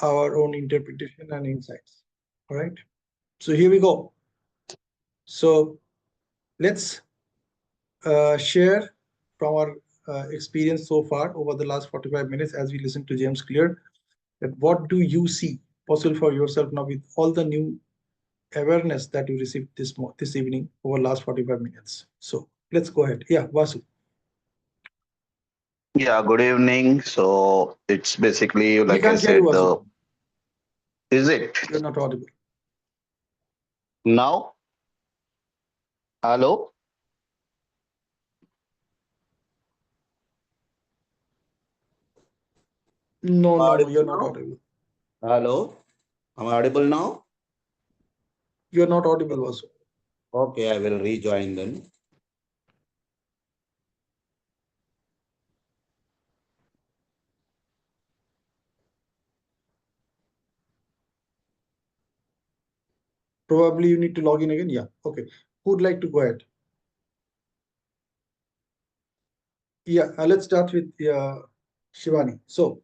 our own interpretation and insights. All right. So here we go. So let's share from our experience so far over the last 45 minutes as we listen to James Clear, that what do you see possible for yourself now with all the new awareness that you received this evening over last 45 minutes. So let's go ahead. Yeah, Vasu. Yeah, good evening. So it's basically, We like I can't hear you, said, Vasu. the is it You're not audible. now? Hello? No, Am I no, no, audible you're not now? audible. Hello? Am I audible now? You're not audible, Vasu. Okay, I will rejoin then. Probably you need to log in again. Yeah. Okay. Who'd like to go ahead? Yeah, let's start with Shivani. So,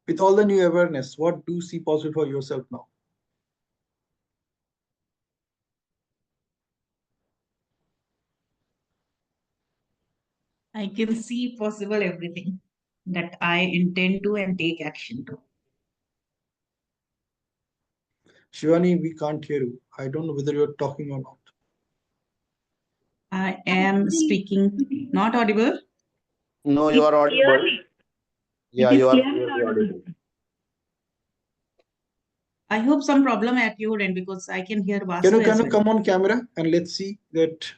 with all the new awareness, what do you see possible for yourself now? I can see possible everything that I intend to and take action to. Shivani, we can't hear you. I don't know whether you're talking or not. I am speaking, not audible. No, you are audible. Yeah, you are clearly audible. I hope some problem at your end because I can hear Can Vasu you as well. come on camera and let's see that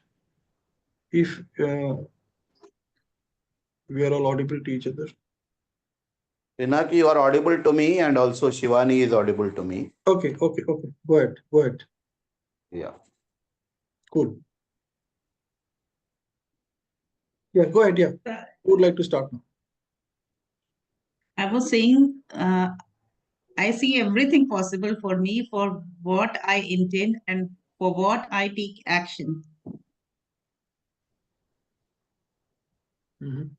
if we are all audible to each other. Pinaki, you are audible to me, and also Shivani is audible to me. Okay, okay, okay. Go ahead, go ahead. Yeah. Cool. Yeah, go ahead. Yeah. Who would like to start now? I was saying, I see everything possible for me for what I intend and for what I take action. Mhm.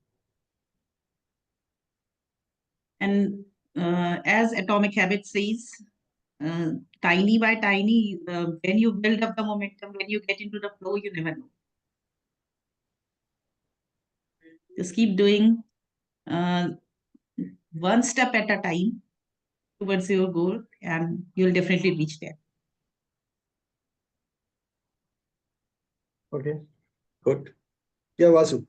And as Atomic Habit says, tiny by tiny, when you build up the momentum, when you get into the flow, you never know. Just keep doing uh, one step at a time towards your goal, and you'll definitely reach there. Okay, good. Yeah, Vasu.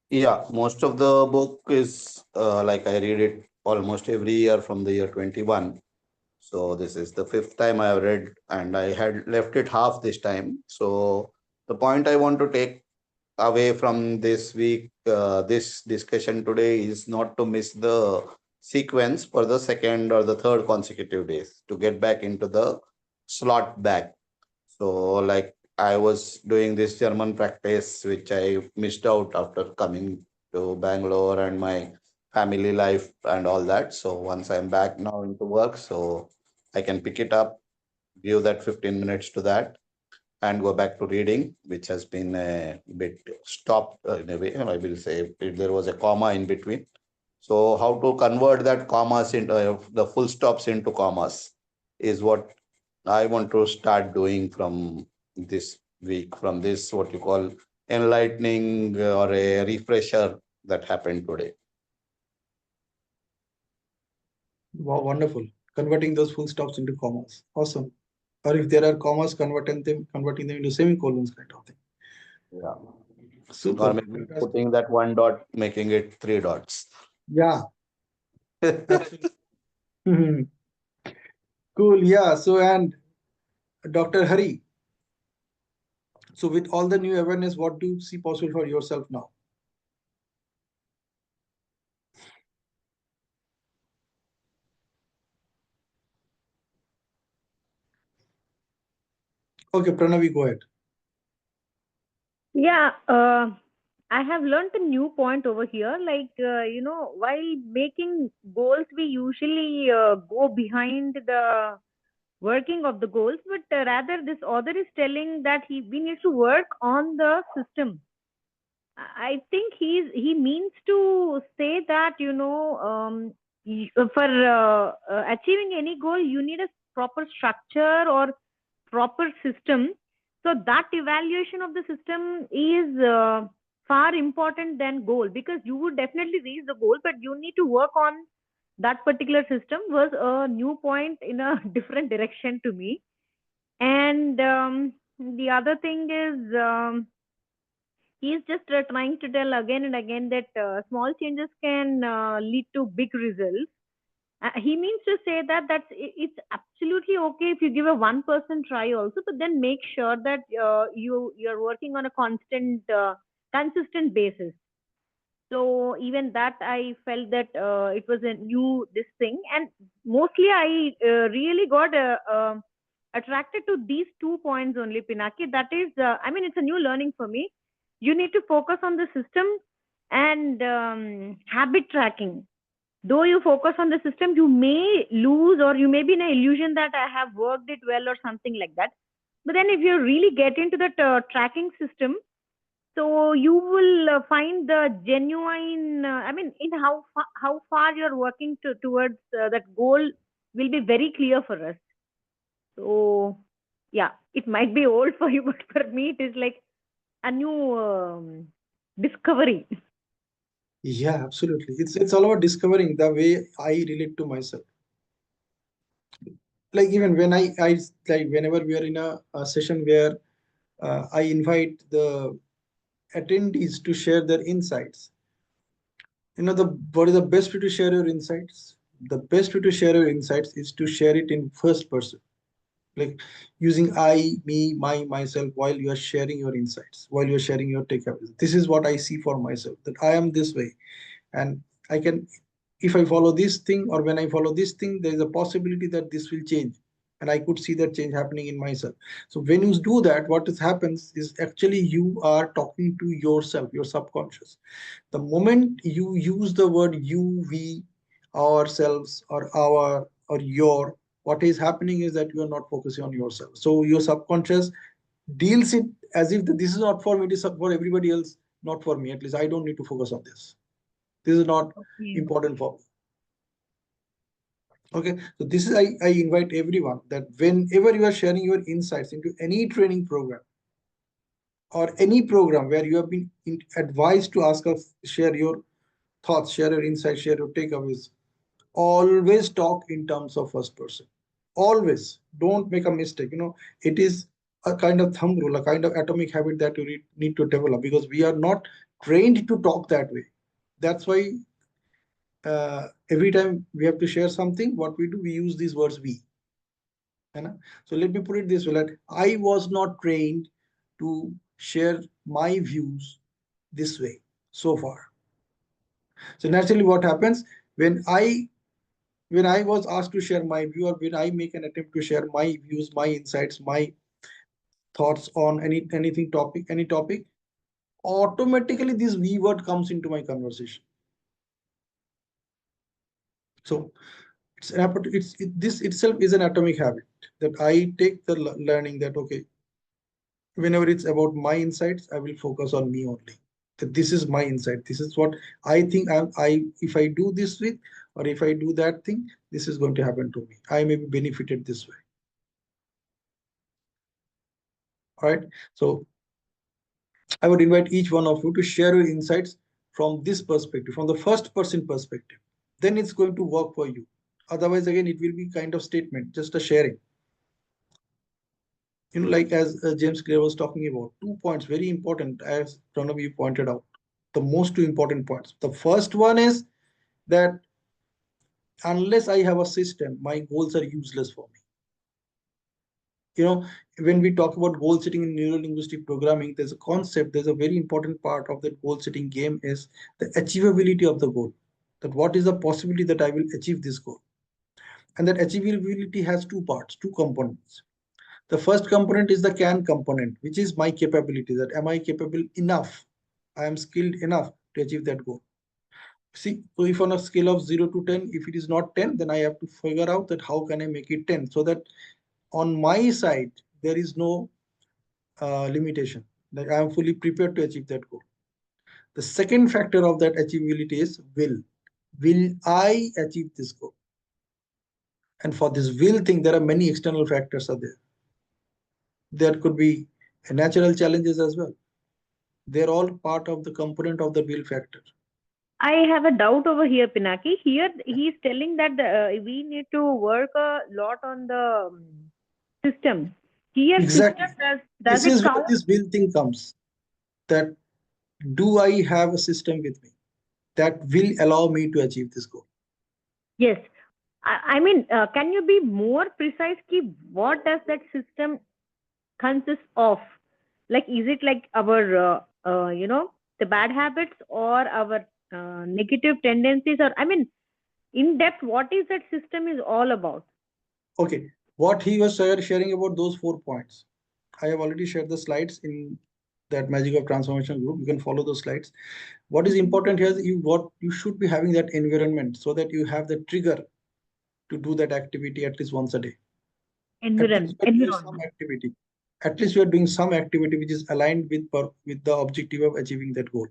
Yeah, most of the book is like I read it almost every year from the year 21. So this is the fifth time I have read, and I had left it half this time. So the point I want to take away from this week, this discussion today, is not to miss the sequence for the second or the third consecutive days, to get back into the slot back. So, like, I was doing this German practice, which I missed out after coming to Bangalore and my family life and all that. So once I'm back now into work, so I can pick it up, give that 15 minutes to that, and go back to reading, which has been a bit stopped in a way. I will say there was a comma in between. So how to convert that commas into the full stops into commas is what I want to start doing from this week, from this what you call enlightening or a refresher that happened today. Wow, wonderful. Converting those full stops into commas. Awesome. Or if there are commas, converting them into semicolons kind of thing. Yeah. Or Super. maybe Fantastic. putting that one dot, making it three dots. Yeah, absolutely. Mhm. Cool. Yeah. So, and Dr. Hari. So, with all the new awareness, what do you see possible for yourself now? Okay, Pranavi, go ahead. Yeah, I have learned a new point over here. Like, while making goals, we usually go behind the working of the goals, but rather this author is telling that we need to work on the system. I think he means to say that, for achieving any goal, you need a proper structure or proper system. So that evaluation of the system is far important than goal, because you would definitely reach the goal, but you need to work on that particular system was a new point in a different direction to me. And the other thing is, he's just trying to tell again and again that small changes can lead to big results. He means to say that it's absolutely okay if you give a 1% try also, but then make sure that you're working on a consistent basis. So even that, I felt that it was a new this thing, and mostly I really got attracted to these 2 points only, Pinaki. That is, I mean, it's a new learning for me. You need to focus on the system and habit tracking. Though you focus on the system, you may lose, or you may be in an illusion that I have worked it well or something like that. But then if you really get into that tracking system, so you will find the genuine, I mean, in how far you're working towards that goal will be very clear for us. So yeah, it might be old for you, but for me it is like a new discovery. Yeah, absolutely. It's all about discovering the way I relate to myself. Like even when I like whenever we are in a session where I invite the attendees to share their insights. The what is the best way to share your insights? The best way to share your insights is to share it in first person, like using I, me, myself, while you are sharing your insights, while you are sharing your takeaways. This is what I see for myself, that I am this way, and I can, if I follow this thing, or when I follow this thing, there is a possibility that this will change, and I could see that change happening in myself. So when you do that, what happens is actually you are talking to yourself, your subconscious. The moment you use the word you, we, ourselves, or our, or your, what is happening is that you are not focusing on yourself. So your subconscious deals it as if this is not for me, it is for everybody else, not for me. At least I don't need to focus on this. This is not Okay. important for me. Okay, so this is, I invite everyone that whenever you are sharing your insights into any training program or any program where you have been advised to ask us, share your thoughts, share your insights, share your takeaways, always talk in terms of first person. Always. Don't make a mistake. It is a kind of thumb rule, a kind of atomic habit that you need to develop, because we are not trained to talk that way. That's why every time we have to share something, what we do, we use these words we. So let me put it this way, that I was not trained to share my views this way so far. So naturally what happens when I was asked to share my view, or when I make an attempt to share my views, my insights, my thoughts on any topic, automatically this we word comes into my conversation. So this itself is an atomic habit, that I take the learning that, okay, whenever it's about my insights, I will focus on me only. That this is my insight. This is what I think if I do this with, or if I do that thing, this is going to happen to me. I may be benefited this way. All right. So I would invite each one of you to share your insights from this perspective, from the first person perspective. Then it's going to work for you. Otherwise, again, it will be kind of statement, just a sharing. Like as James Clear was talking about, 2 points, very important, as Pranav you pointed out, the most two important points. The first one is that unless I have a system, my goals are useless for me. When we talk about goal setting in neuro-linguistic programming, there's a concept, there's a very important part of that goal setting game is the achievability of the goal. That what is the possibility that I will achieve this goal? And that achievability has two parts, two components. The first component is the can component, which is my capability, that am I capable enough? I am skilled enough to achieve that goal. See, so if on a scale of 0 to 10, if it is not 10, then I have to figure out that how can I make it 10, so that on my side, there is no limitation, that I am fully prepared to achieve that goal. The second factor of that achievability is will. Will I achieve this goal? And for this will thing, there are many external factors are there. There could be natural challenges as well. They're all part of the component of the will factor. I have a doubt over here, Pinaki. Here he's telling that we need to work a lot on the system. Here, Exactly. system does This it is where count? this will thing comes. That do I have a system with me that will allow me to achieve this goal? Yes. I mean, can you be more precise? Ki what does that system consist of? Like, is it like our, the bad habits or our negative tendencies? Or, I mean, in depth, what is that system is all about? Okay, what he was sharing about those 4 points. I have already shared the slides in that Magic of Transformation group. You can follow those slides. What is important here is you should be having that environment so that you have the trigger to do that activity at least once a day. At least you are doing some Environment. activity. At least you are doing some activity which is aligned with the objective of achieving that goal.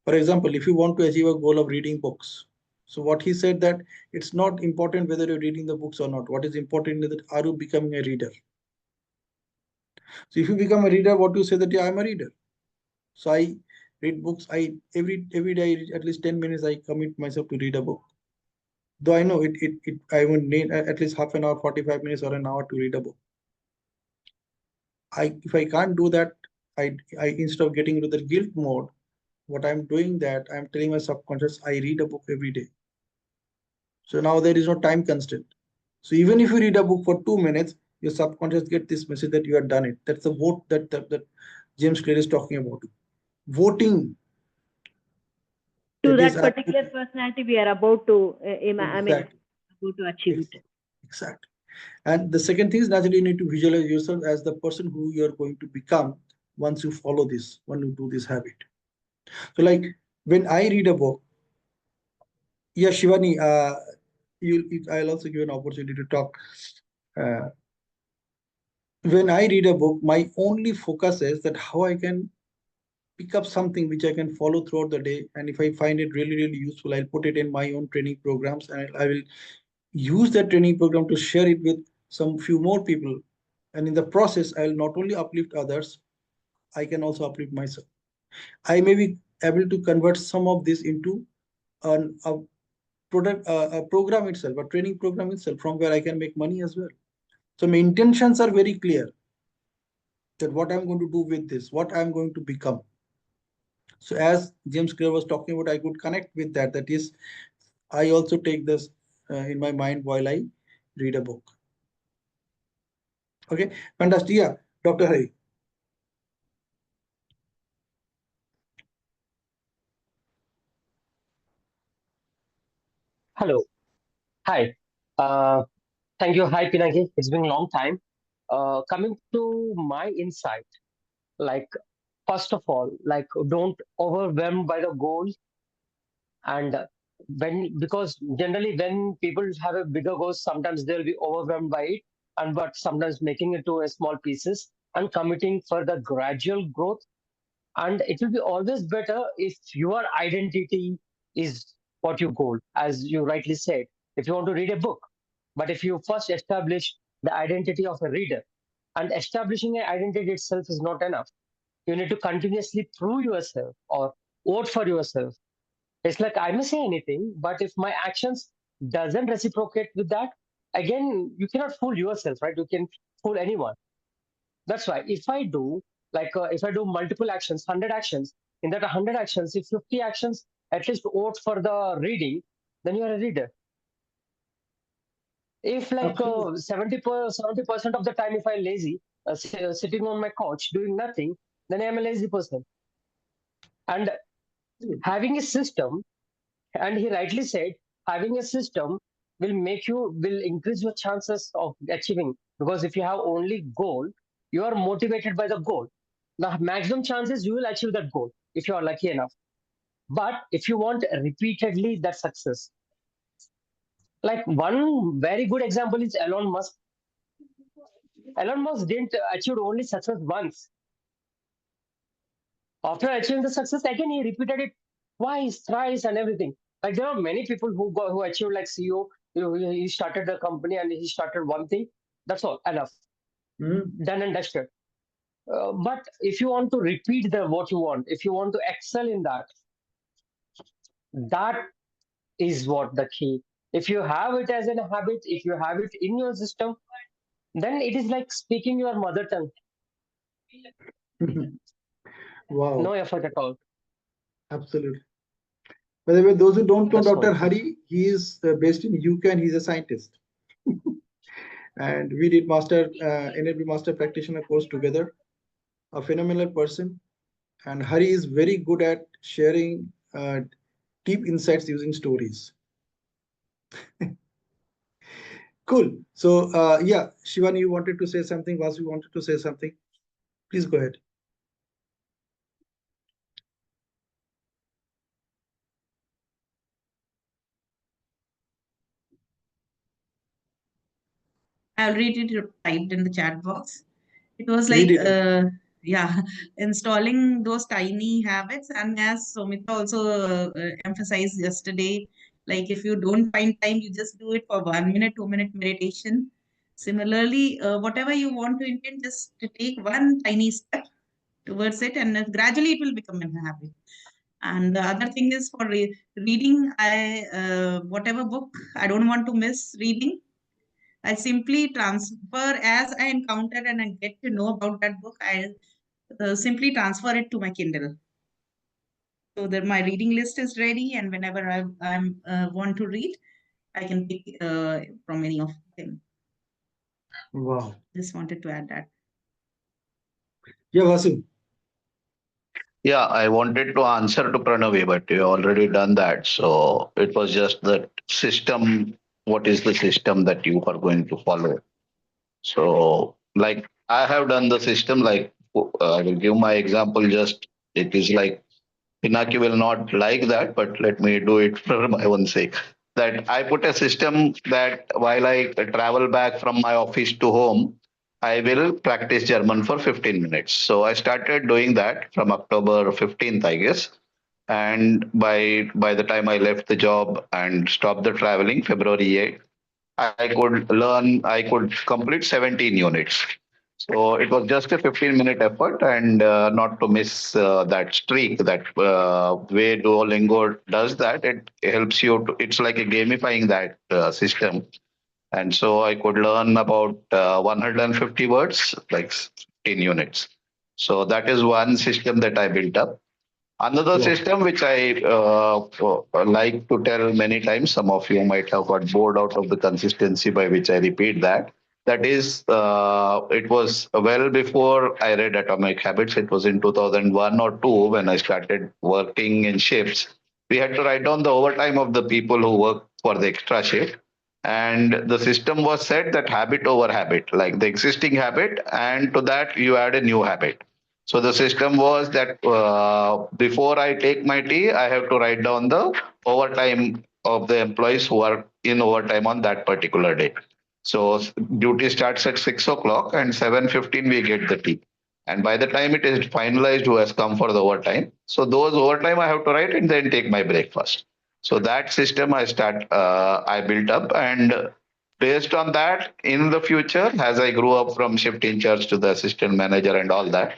For example, if you want to achieve a goal of reading books, so what he said that it's not important whether you're reading the books or not. What is important is that are you becoming a reader? So if you become a reader, what you say that yeah, I'm a reader. So I read books. I every day at least 10 minutes I commit myself to read a book. Though I know it I would need at least half an hour, 45 minutes or an hour to read a book. If I can't do that, I instead of getting into the guilt mode, what I'm doing that I'm telling my subconscious I read a book every day. So now there is no time constraint. So even if you read a book for 2 minutes, your subconscious get this message that you have done it. That's the vote that James Clear is talking about. Voting. To That is that particular personality we are about to, exactly. about to achieve it. Exactly. And the second thing is naturally you need to visualize yourself as the person who you are going to become once you follow this, when you do this habit. So like when I read a book, yeah, Shivani, I'll also give an opportunity to talk. Uh, when I read a book, my only focus is that how I can pick up something which I can follow throughout the day. And if I find it really, really useful, I'll put it in my own training programs and I will use that training program to share it with some few more people. And in the process, I will not only uplift others, I can also uplift myself. I may be able to convert some of this into a product, a program itself, a training program itself, from where I can make money as well. So my intentions are very clear that what I'm going to do with this, what I'm going to become. So as James Clear was talking about, I could connect with that. That is, I also take this in my mind while I read a book. Okay, fantastic. Yeah, Dr. Hari. Hello. Hi. Uh, Thank you. Hi, Pinaki. It's been a long time. Coming to my insight, like, first of all, like, don't overwhelmed by the goal. And because generally when people have a bigger goal, sometimes they'll be overwhelmed by it. But sometimes making it to a small pieces and committing for the gradual growth. And it will be always better if your identity is what you goal, as you rightly said. If you want to read a book, but if you first establish the identity of a reader, and establishing an identity itself is not enough. You need to continuously prove yourself or vote for yourself. It's like I may say anything, but if my actions doesn't reciprocate with that, again, you cannot fool yourself, right? You can fool anyone. That's why if I do, if I do multiple actions, 100 actions, in that 100 actions, if 50 actions at least vote for the reading, then you are a reader. If like Absolutely. 70% of the time, if I'm lazy, sitting on my couch doing nothing, then I am a lazy person. And having a system, and he rightly said, having a system will increase your chances of achieving. Because if you have only goal, you are motivated by the goal. The maximum chances you will achieve that goal if you are lucky enough. But if you want repeatedly that success, like one very good example is Elon Musk. Elon Musk didn't achieve only success once After achieving the success, again he repeated it twice, thrice, and everything. Like there are many people who achieved like CEO. He started the company and he started one thing. That's all, enough, done and dusted. But if you want to repeat the what you want, if you want to excel in that, that is what the key. If you have it as a habit, if you have it in your system, then it is like speaking your mother tongue. Wow, No effort at all. absolutely. By the way, those who don't know That's Dr. all. Hari, he is based in UK and he's a scientist. And we did NLP master practitioner course together. A phenomenal person, and Hari is very good at sharing deep insights using stories. Cool. So yeah, Shivani, you wanted to say something. Vasu wanted to say something. Please go ahead. I already typed in the chat box. It was Read like, it out. yeah, installing those tiny habits. And as Somita also emphasized yesterday, like if you don't find time, you just do it for 1 minute, 2 minute meditation. Similarly, whatever you want to intend, just to take one tiny step towards it, and gradually it will become a habit. And the other thing is for reading, I whatever book I don't want to miss reading, I simply transfer as I encounter and I get to know about that book. I simply transfer it to my Kindle so that my reading list is ready, and whenever I'm want to read, I can pick from any of them. Wow. Just wanted to add that. Yeah, Vasu. Yeah, I wanted to answer to Pranavi, but you already done that. So it was just that system. What is the system that you are going to follow? So, like, I have done the system. Like, I will give my example. Just it is like Pinaki will not like that, but let me do it for my own sake. That I put a system that while I travel back from my office to home, I will practice German for 15 minutes. So I started doing that from October 15th, I guess. And by the time I left the job and stopped the traveling, February 8th, I could complete 17 units. So it was just a 15-minute effort, and not to miss that streak. That way Duolingo does that. It helps you to. It's like a gamifying that system, and so I could learn about 150 words, like 15 units. So that is one system that I built up. Another Wow. system which I like to tell many times, some of you might have got bored out of the consistency by which I repeat that. That is, it was well before I read Atomic Habits. It was in 2001 or 2 when I started working in shifts. We had to write down the overtime of the people who work for the extra shift. And the system was set that habit over habit, like the existing habit, and to that you add a new habit. So the system was that before I take my tea, I have to write down the overtime of the employees who are in overtime on that particular day. So duty starts at 6 o'clock and 7:15 we get the tea. And by the time it is finalized who has come for the overtime, so those overtime I have to write and then take my breakfast. So that system I built up, and based on that, in the future, as I grew up from shift in charge to the assistant manager and all that,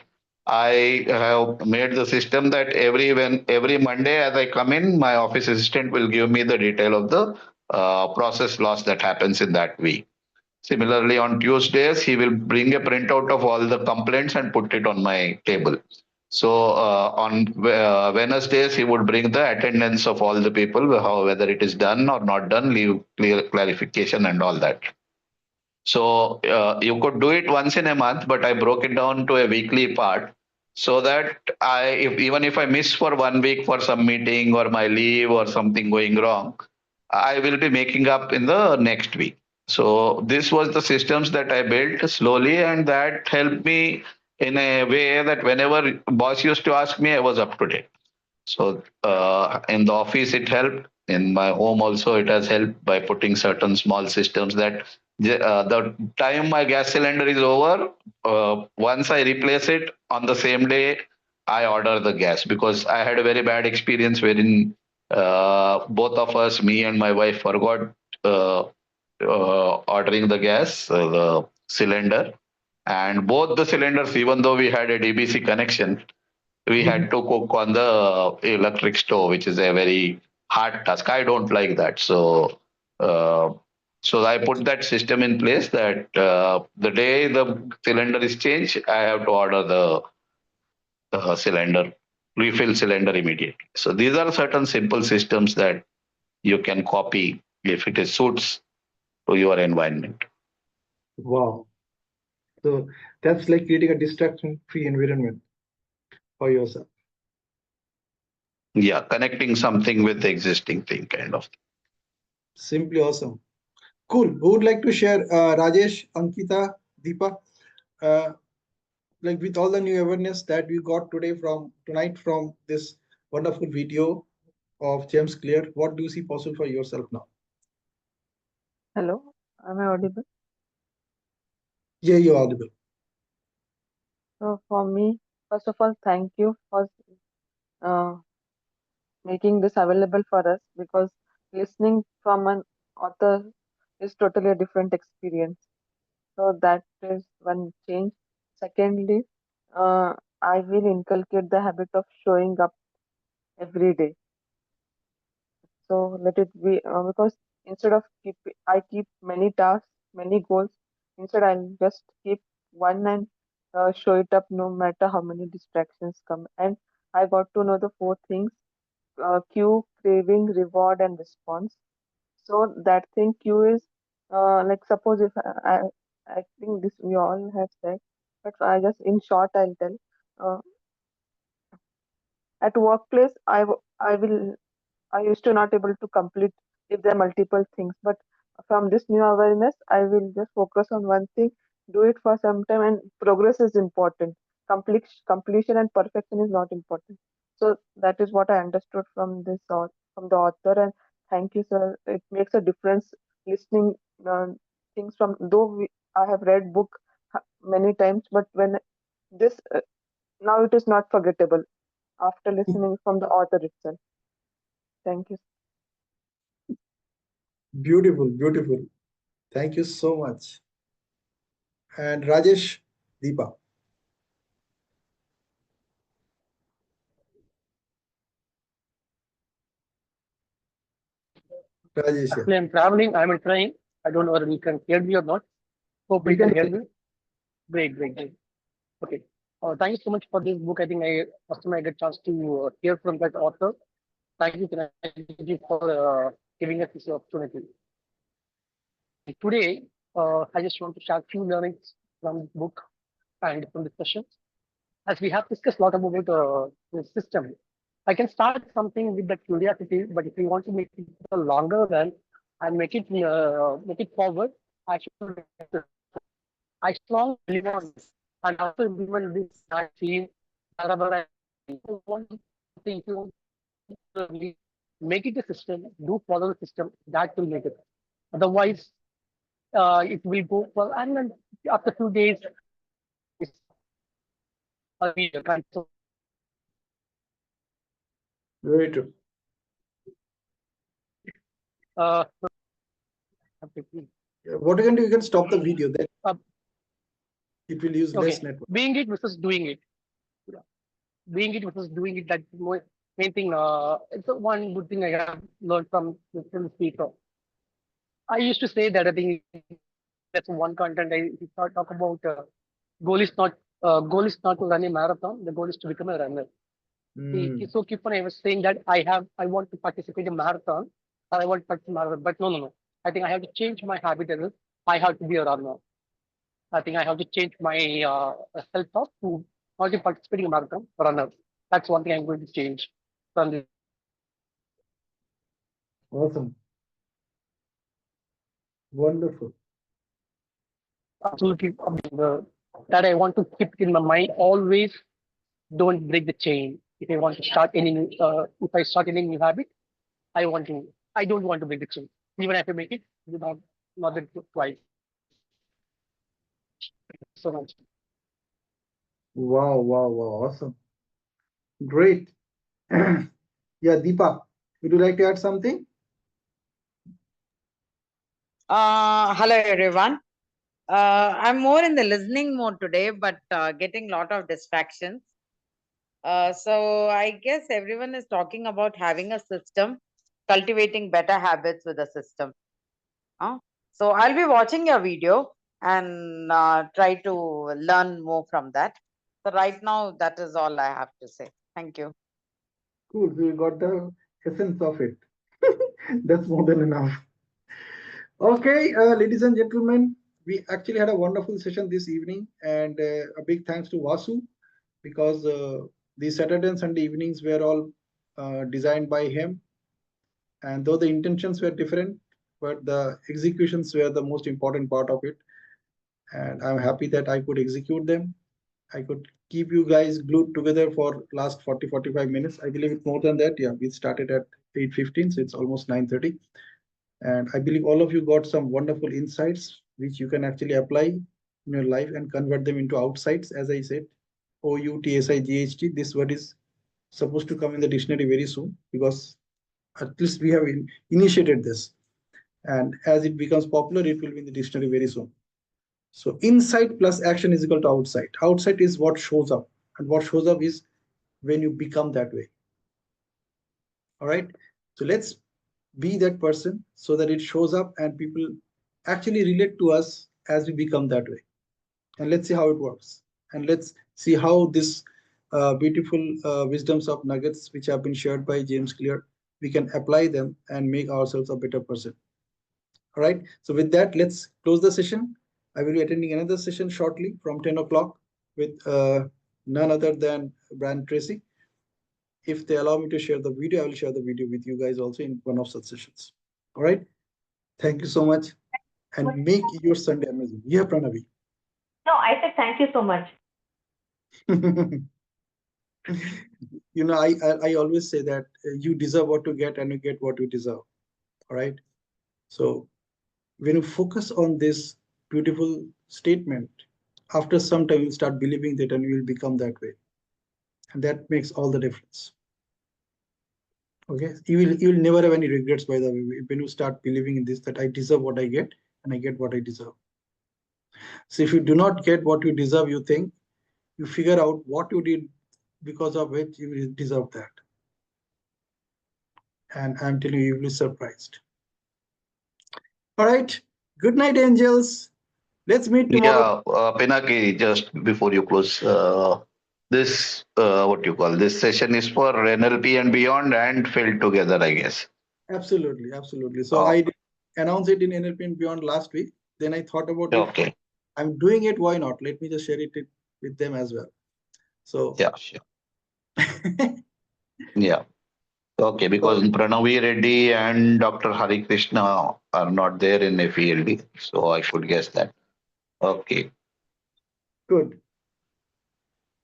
I have made the system that every Monday as I come in, my office assistant will give me the detail of the process loss that happens in that week. Similarly, on Tuesdays, he will bring a printout of all the complaints and put it on my table. So on Wednesdays, he would bring the attendance of all the people, how, whether it is done or not done, leave clear clarification and all that. So you could do it once in a month, but I broke it down to a weekly part so that even if I miss for 1 week for some meeting or my leave or something going wrong, I will be making up in the next week. So this was the systems that I built slowly, and that helped me in a way that whenever boss used to ask me, I was up to date. So in the office, it helped. In my home also, it has helped by putting certain small systems that the time my gas cylinder is over, once I replace it on the same day, I order the gas because I had a very bad experience wherein both of us, me and my wife, forgot uh, ordering the gas, the cylinder, and both the cylinders, even though we had a DBC connection, we had to cook on the electric stove, which is a very hard task. I don't like that. Uh, so I put that system in place that the day the cylinder is changed, I have to order the cylinder, refill cylinder immediately. So these are certain simple systems that you can copy if it is suits to your environment. Wow. So that's like creating a distraction-free environment for yourself. Yeah, connecting something with the existing thing, kind of. Simply awesome. Cool. Who would like to share? Rajesh, Ankita, Deepa. Uh, like with all the new awareness that we got today from tonight from this wonderful video of James Clear, what do you see possible for yourself now? Hello, am I audible? Yeah, you're audible. So for me, first of all, thank you for uh, making this available for us because listening from an author is totally a different experience. So that is one change. Secondly, uh, I will inculcate the habit of showing up every day. So let it be because instead of I keep many tasks, many goals. Instead, I'll just keep one and show it up no matter how many distractions come. And I got to know the four things: cue, craving, reward, and response. So that thing cue is like suppose if I think this we all have said, but I just in short I'll tell. Uh, at workplace, I will I used to not able to complete if there are multiple things. But from this new awareness, I will just focus on one thing, do it for some time, and progress is important. Completion and perfection is not important. So that is what I understood from from the author. And thank you, sir. It makes a difference listening things from I have read book many times, but when this now it is not forgettable after listening from the author itself. Thank you. Beautiful, beautiful. Thank you so much. And Rajesh, Deepa. Rajesh, yeah. Actually, I'm traveling. I'm in train. I don't know whether you can hear me or not. Hope We you can can. hear me. Great, great, great. Okay. Thank you so much for this book. I think I first time I get chance to hear from that author. Thank you, Pinaki, for giving us this opportunity. Today, I just want to share a few learnings from this book and from the session. As we have discussed a lot about the system, I can start something with the curiosity, but if you want to make it a longer run and make it forward, I should I strongly believe on this. And after implement this, I feel wherever I want to think you really make it a system, do follow the system, that will make it. Otherwise, it will go well, and then after 2 days, it's a week, kind of, Very true. uh, What you can do, you can stop the video. Then uh, it will use less okay, network. being it versus doing it. Yeah. Being it versus doing it, that's the main thing. It's the one good thing I have learned from the speaker. I used to say that I think that's one content I talk about. Goal is not goal is not to run a marathon. The goal is to become a runner. Mm. So keep on. I was saying that I want to participate in marathon. Or I want to participate in marathon, but no, no, no. I think I have to change my habit as well. I have to be a runner. I think I have to change my self-talk to not to participate in a marathon, runner. That's one thing I'm going to change from this. Awesome. Wonderful. Absolutely that I want to keep in my mind always. Don't break the chain. If I want to start any new, if I start any new habit, I don't want to break the chain. Even if I make it, not that twice. So much. Wow, wow, wow. Awesome. Great. Yeah, Deepa, would you like to add something? Hello everyone. I'm more in the listening mode today, but getting a lot of distractions. So I guess everyone is talking about having a system, cultivating better habits with a system. Huh? So I'll be watching your video and try to learn more from that. So right now, that is all I have to say. Thank you. Cool. So you got the essence of it. That's more than enough. Okay, ladies and gentlemen, we actually had a wonderful session this evening, and a big thanks to Vasu because the Saturday and Sunday evenings were all designed by him. And though the intentions were different, but the executions were the most important part of it. And I'm happy that I could execute them. I could keep you guys glued together for last 40-45 minutes. I believe it's more than that. Yeah, we started at 8:15, so it's almost 9:30. And I believe all of you got some wonderful insights which you can actually apply in your life and convert them into outsights. As I said, OUTSIGHT, this word is supposed to come in the dictionary very soon because at least we have initiated this. And as it becomes popular, it will be in the dictionary very soon. So insight plus action is equal to outsight. Outsight is what shows up, and what shows up is when you become that way. All right. So let's be that person so that it shows up and people actually relate to us as we become that way. And let's see how it works. And let's see how this beautiful wisdoms of nuggets which have been shared by James Clear, we can apply them and make ourselves a better person. All right. So with that, let's close the session. I will be attending another session shortly from 10 o'clock with none other than Brian Tracy. If they allow me to share the video, I will share the video with you guys also in one of such sessions. All right. Thank you so much. And make your Sunday amazing. Yeah, Pranavi. No, I said thank you so much. You know, I always say that you deserve what you get and you get what you deserve. All right. So when you focus on this beautiful statement, after some time you'll start believing that and you will become that way. And that makes all the difference. Okay. You will never have any regrets, by the way, when you start believing in this, that I deserve what I get and I get what I deserve. So if you do not get what you deserve, you think, you figure out what you did because of which you deserve that. And I'm telling you, you'll be surprised. All right. Good night, angels. Let's meet tomorrow. Yeah, Pinaki, just before you close, this what you call this session is for NLP and beyond and FELD together, I guess. Absolutely, absolutely. So Oh, I announced it in NLP and beyond last week. Then I thought about it. okay. I'm doing it. Why not? Let me just share it with them as well. So Yeah, sure. Yeah. Okay, because Pranavi Reddy and Dr. Hari Krishna are not there in FELD, so I could guess that. Okay. good.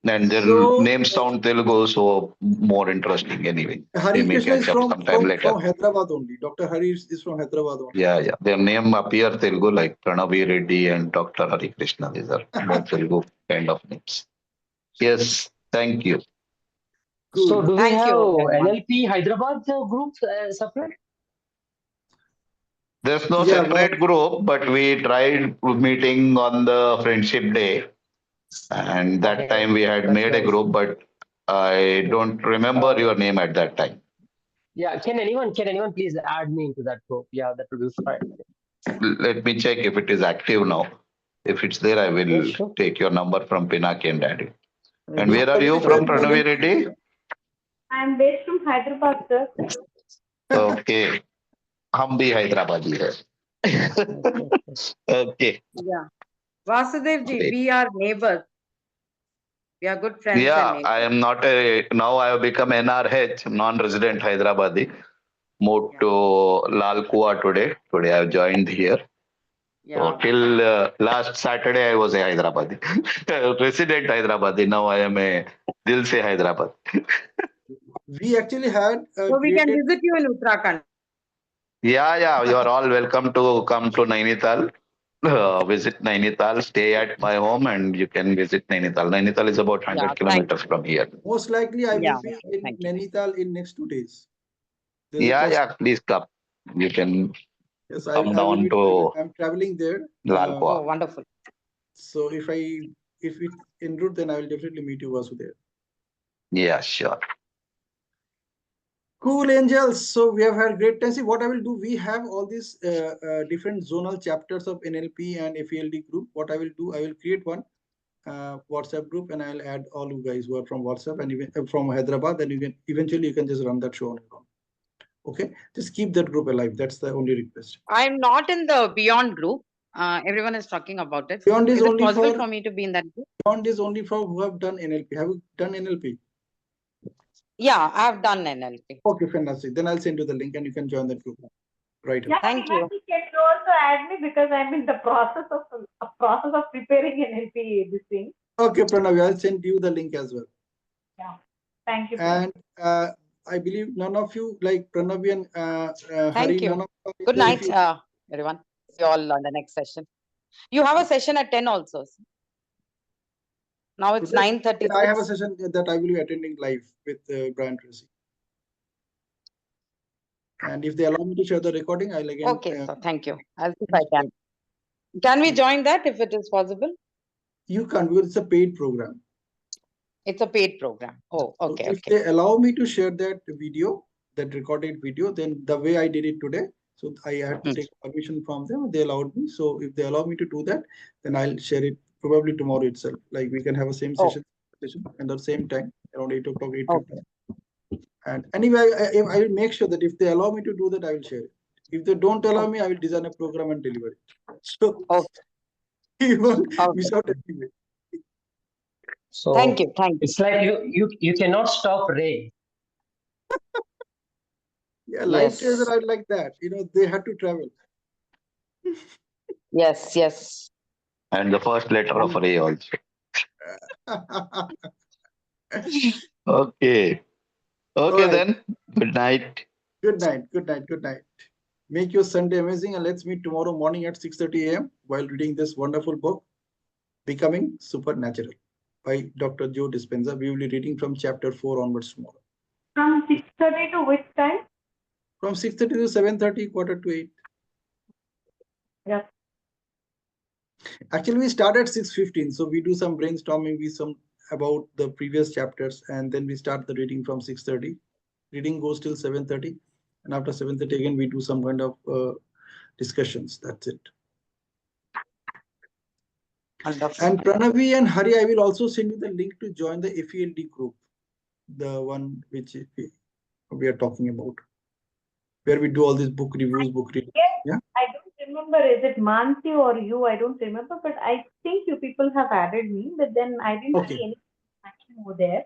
And their So names sound Telugu, so more interesting anyway. They Hari may Krishna is catch up sometime later. from Hyderabad only. Dr. Hari is from Hyderabad only. Yeah, yeah. Their name appear Telugu like Pranavi Reddy and Dr. Hari Krishna. These are more Telugu kind of names. Yes, thank you. So Cool. do we Thank have you, everyone. NLP Hyderabad group separate? There's no Yeah, separate group, but we tried meeting on the friendship day. And that Okay, time we had that's made a nice. group, but I don't remember your name at that time. Yeah, can anyone please add me into that group? Yeah, that will be fine. Let me check if it is active now. If it's there, I Yeah, will sure. take your number from Pinaki and add it. And Which where are you college from, are you Pranavi in? Reddy? I'm based from Hyderabad, sir. Okay. हम भी हैदराबादी है. Okay. Yeah. Vasudev ji, Great. we are neighbors. We are good friends and Yeah, neighbors. I am not a, now I have become NRH, non-resident Hyderabadi. Moved Yeah. to Lalkua today. Today I have joined here. So Yeah. till last Saturday I was a Hyderabadi. Resident Hyderabadi. Now I am a Dil se Hyderabad. We actually had So we can created. visit you in Uttarakhand. Yeah, yeah. You are all welcome to come to Nainital. visit Nainital, stay at my home, and you can visit Nainital. Nainital is about 100 Yeah, thank kilometers from here. Most likely, I Yeah, will be in thank you. Nainital in next 2 days. There's a Yeah, fest. yeah, please come. You can Yes, come I will down be. to I'm traveling there. Lal Oh, Kuan. wonderful. So if it's en route, then I will definitely meet you also there. Yeah, sure. Cool, angels. So we have had great time. See what I will do. We have all these different zonal chapters of NLP and FELD group. What I will do, I will create one WhatsApp group, and I'll add all you guys who are from WhatsApp and even from Hyderabad. Then you can eventually you can just run that show on your own. Okay, just keep that group alive. That's the only request. I'm not in the Beyond group. Everyone is talking about it. Beyond is Is it only possible for for me to be in that group? Beyond is only for who have done NLP. Have you done NLP? Yeah, I have done NLP. Okay, fantastic. Then I'll send you the link and you can join that group. Right. Yeah, Thank you. Meenakshi, can you also add me because I'm in the process of preparing an NLP this thing. Okay, Pranav, I'll send you the link as well. Yeah. Thank you. And I believe none of you like Pranav and Hari. Thank you. None of you Good there. If night, you- everyone. See you all on the next session. You have a session at 10 also. Now it's Today, 9:36. I have a session that I will be attending live with Brian Tracy. And if they allow me to share the recording, I'll again. Okay, so thank you. I'll see if I can. Can we join that if it is possible? You can't because it's a paid program. It's a paid program. Oh, So okay, if okay. they allow me to share that video, that recorded video, then the way I did it today, so I had to take permission from them. They allowed me. So if they allow me to do that, then I'll share it probably tomorrow itself. Like we can have a same Oh. session and the same time around 8 o'clock, 8:50. Okay. And anyway, I will make sure that if they allow me to do that, I will share it. If they don't allow me, I will design a program and deliver it. So Okay. you won't Okay. miss out anyway. So Thank you. Thank you. it's like you cannot stop Ray. Yeah, light Yes. tracer are like that. You know, they had to travel. Yes, yes. And the first letter of Ray also. Okay. Okay, Alright. then. Good night. Good night. Good night. Good night. Make your Sunday amazing, and let's meet tomorrow morning at 6:30 a.m. while reading this wonderful book, Becoming Supernatural by Dr. Joe Dispenza. We will be reading from chapter 4 onwards tomorrow. From 6:30 to which time? From 6:30 to 7:30, quarter to 8. Yeah. Actually, we start at 6:15. So we do some brainstorming, about the previous chapters, and then we start the reading from 6:30. Reading goes till 7:30. And after 7:30, again, we do some kind of discussions. That's it. Wonderful. And Pranavi and Hari, I will also send you the link to join the FELD group, the one which we are talking about, where we do all these book reviews, Yes, I don't remember. Is it Mansi or you? I don't remember, but I think you people have added me, but then I didn't see any action over there.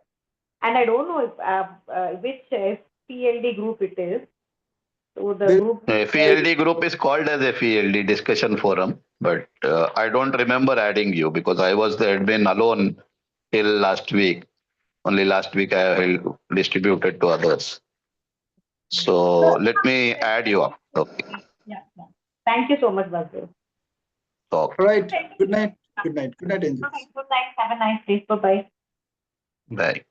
And I don't know if which FPLD group it is. So the group. FELD group is called as FELD Discussion Forum, but I don't remember adding you because I was the admin alone till last week. Only last week I distributed to others. So let me add you up. Okay. Yeah. Thank you so much, Basu. Talk. All right. Good night. Good night. Good night, angels. Okay, good night. Have a nice day. Bye-bye. Bye.